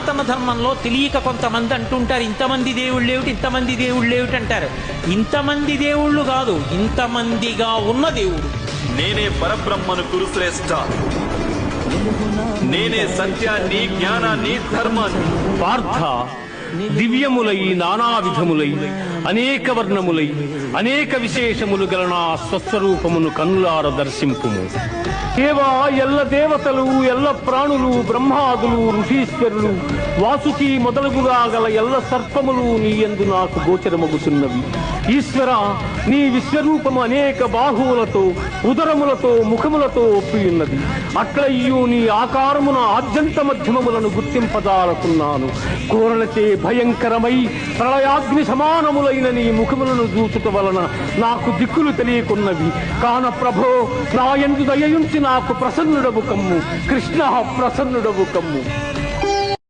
సనాతన ధర్మంలో తెలియక కొంతమంది అంటుంటారు, ఇంతమంది దేవుళ్ళు ఏమిటి, ఇంతమంది దేవుళ్ళు ఏమిటి అంటారు. ఇంతమంది దేవుళ్ళు కాదు, ఇంతమందిగా ఉన్న దేవుడు. నేనే పరబ్రహ్మను కురుశ్రేష్ఠ, నేనే సత్యాన్ని, జ్ఞానాన్ని, ధర్మాన్ని. పార్థ, దివ్యములై నానా విధములై అనేక వర్ణములై అనేక విశేషములు గల నా స్వస్వరూపమును కన్నులార దర్శింపుము. దేవా, ఎల్ల దేవతలు, ఎల్ల ప్రాణులు, బ్రహ్మాదులు, ఋషీశ్వరులు, వాసుకి మొదలుగుగా గల ఎల్ల సర్పములు నీ యందు నాకు గోచరమగుతున్నవి. ఈశ్వర, నీ విశ్వరూపము అనేక బాహువులతో, ఉదరములతో, ముఖములతో ఒప్పియున్నది. అట్లయ్యూ నీ ఆకారమున ఆద్యంత మధ్యమములను గుర్తింపదాలకున్నాను. కోరలచే భయంకరమై ప్రళయాగ్ని సమానములైన నీ ముఖములను చూచుట వలన నాకు దిక్కులు తెలియకున్నవి. కాన ప్రభో, నా యందు దయయుంచి నాకు ప్రసన్నుడవు కమ్ము. కృష్ణ, ప్రసన్నుడవు కమ్ము.